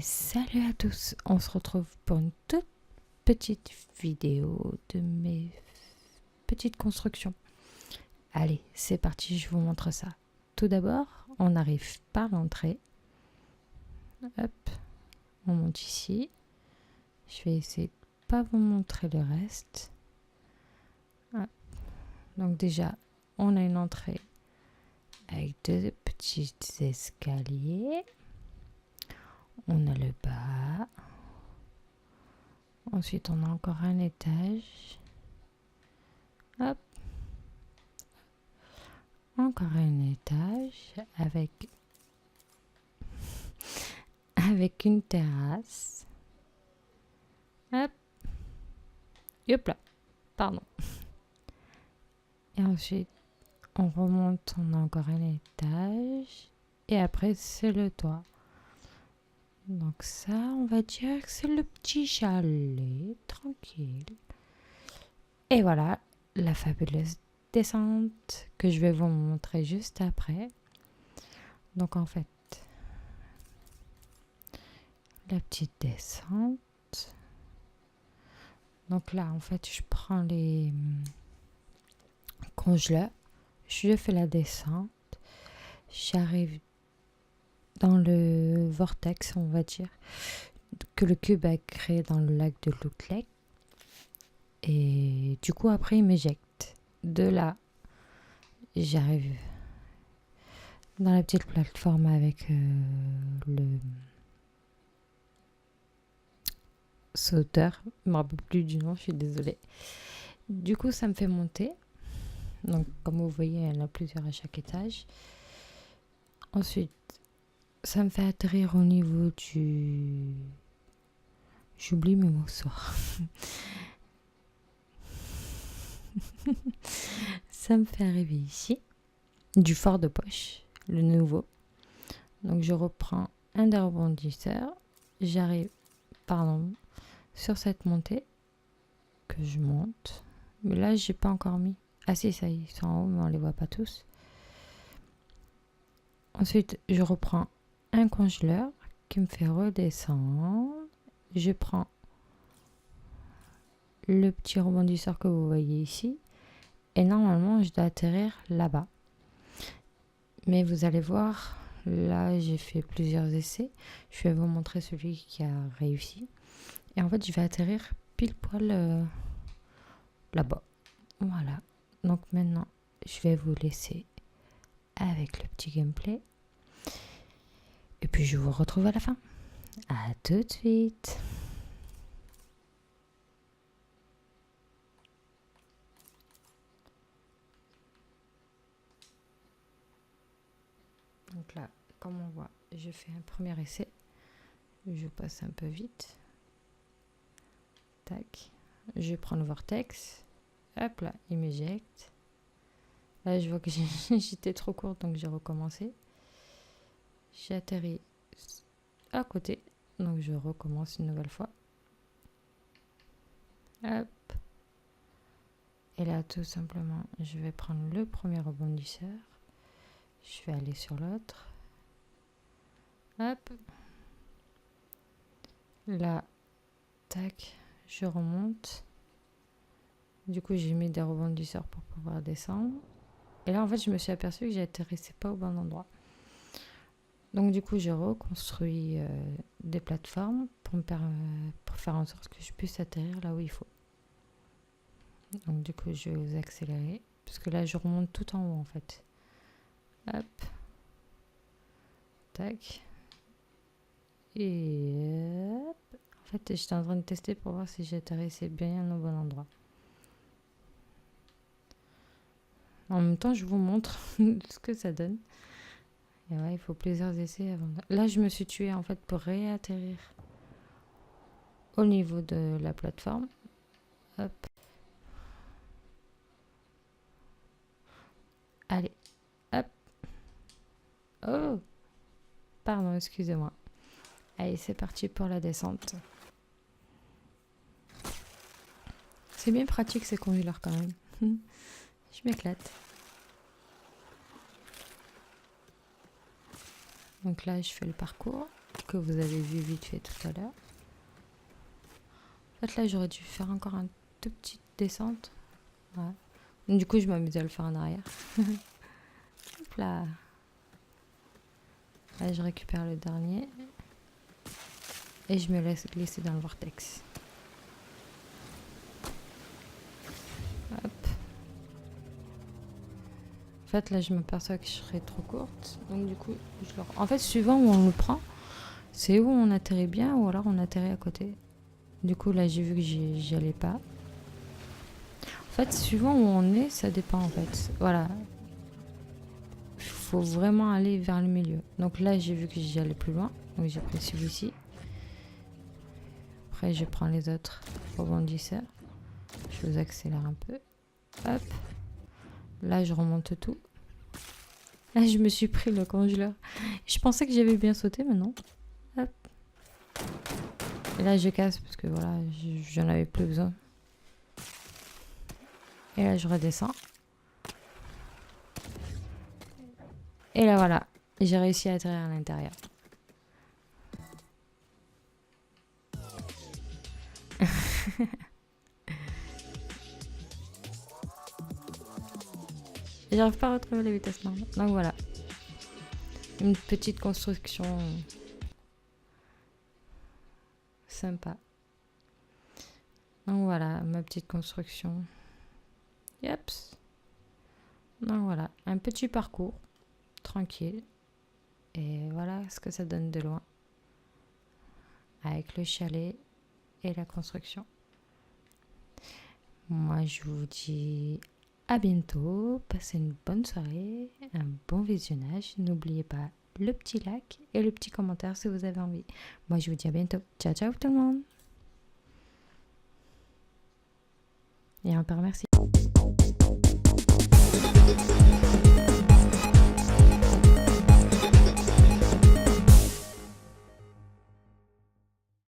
Salut à tous, on se retrouve pour une toute petite vidéo de mes petites constructions. Allez, c'est parti, je vous montre ça. Tout d'abord, on arrive par l'entrée. Hop, on monte ici. Je vais essayer de pas vous montrer le reste. Hop. Donc déjà, on a une entrée avec deux petits escaliers. On a le bas. Ensuite, on a encore un étage. Hop. Encore un étage avec une terrasse. Hop. Hop là. Pardon. Et ensuite, on remonte, on a encore un étage. Et après, c'est le toit. Donc ça, on va dire que c'est le petit chalet, tranquille. Et voilà, la fabuleuse descente que je vais vous montrer juste après. Donc en fait, la petite descente. Donc là, en fait, je prends les congeleurs, je fais la descente, j'arrive dans le vortex, on va dire, que le cube a créé dans le lac de Loot Lake. Et du coup, après, il m'éjecte. De là, j'arrive dans la petite plateforme avec le sauteur. Je ne me rappelle plus du nom, je suis désolée. Du coup, ça me fait monter. Donc, comme vous voyez, il y en a plusieurs à chaque étage. Ensuite, ça me fait atterrir au niveau du... J'oublie mes mots soir. Ça me fait arriver ici, du fort de poche, le nouveau. Donc, je reprends un des rebondisseurs. J'arrive, sur cette montée que je monte. Mais là, j'ai pas encore mis. Ah si, ça y est, ils sont en haut, mais on les voit pas tous. Ensuite, je reprends un congeleur qui me fait redescendre. Je prends le petit rebondisseur que vous voyez ici. Et normalement, je dois atterrir là-bas. Mais vous allez voir, là, j'ai fait plusieurs essais. Je vais vous montrer celui qui a réussi. Et en fait, je vais atterrir pile poil là-bas. Voilà. Donc maintenant, je vais vous laisser avec le petit gameplay. Et puis, je vous retrouve à la fin. À tout de suite. Donc là, comme on voit, je fais un premier essai. Je passe un peu vite. Tac. Je prends le vortex. Hop là, il m'éjecte. Là, je vois que j'étais trop courte, donc j'ai recommencé. J'ai atterri à côté. Donc je recommence une nouvelle fois. Hop. Et là, tout simplement, je vais prendre le premier rebondisseur. Je vais aller sur l'autre. Hop. Là, tac, je remonte. Du coup, j'ai mis des rebondisseurs pour pouvoir descendre. Et là, en fait, je me suis aperçue que j'atterrissais pas au bon endroit. Donc, du coup, j'ai reconstruit des plateformes pour faire en sorte que je puisse atterrir là où il faut. Donc, du coup, je vais vous accélérer. Parce que là, je remonte tout en haut, en fait. Hop. Tac. Et hop. En fait, j'étais en train de tester pour voir si j'atterrissais bien au bon endroit. En même temps, je vous montre ce que ça donne. Et ouais, il faut plusieurs essais avant. Là, je me suis tuée en fait pour réatterrir au niveau de la plateforme. Hop. Allez. Hop. Oh. Pardon, excusez-moi. Allez, c'est parti pour la descente. C'est bien pratique ces congeleurs quand même. Je m'éclate. Donc là, je fais le parcours. que vous avez vu vite fait tout à l'heure. En fait, là, j'aurais dû faire encore un tout petite descente. Ouais. Du coup, je m'amuse à le faire en arrière. Hop là. Là, je récupère le dernier. Et je me laisse glisser dans le vortex. Hop. En fait, là, je m'aperçois que je serais trop courte. Donc, du coup, en fait, suivant où on le prend, c'est où on atterrit bien ou alors on atterrit à côté. Du coup, là, j'ai vu que j'y allais pas. En fait, suivant où on est, ça dépend, en fait. Voilà. Il faut vraiment aller vers le milieu. Donc là, j'ai vu que j'y allais plus loin. Donc, j'ai pris celui-ci. Après, je prends les autres rebondisseurs. Je vous accélère un peu. Hop. Là, je remonte tout. Là, je me suis pris le congeleur. Je pensais que j'avais bien sauté, mais non. Hop. Et là, je casse parce que voilà, j'en avais plus besoin. Et là, je redescends. Et là, voilà. J'ai réussi à atterrir à l'intérieur. J'arrive pas à retrouver la vitesse normale. Donc voilà. Une petite construction sympa. Donc voilà, ma petite construction. Yaps. Donc voilà, un petit parcours tranquille. Et voilà ce que ça donne de loin. Avec le chalet et la construction. Moi, je vous dis à bientôt. Passez une bonne soirée, un bon visionnage. N'oubliez pas le petit like et le petit commentaire si vous avez envie. Moi, je vous dis à bientôt. Ciao, ciao tout le monde. Et encore merci.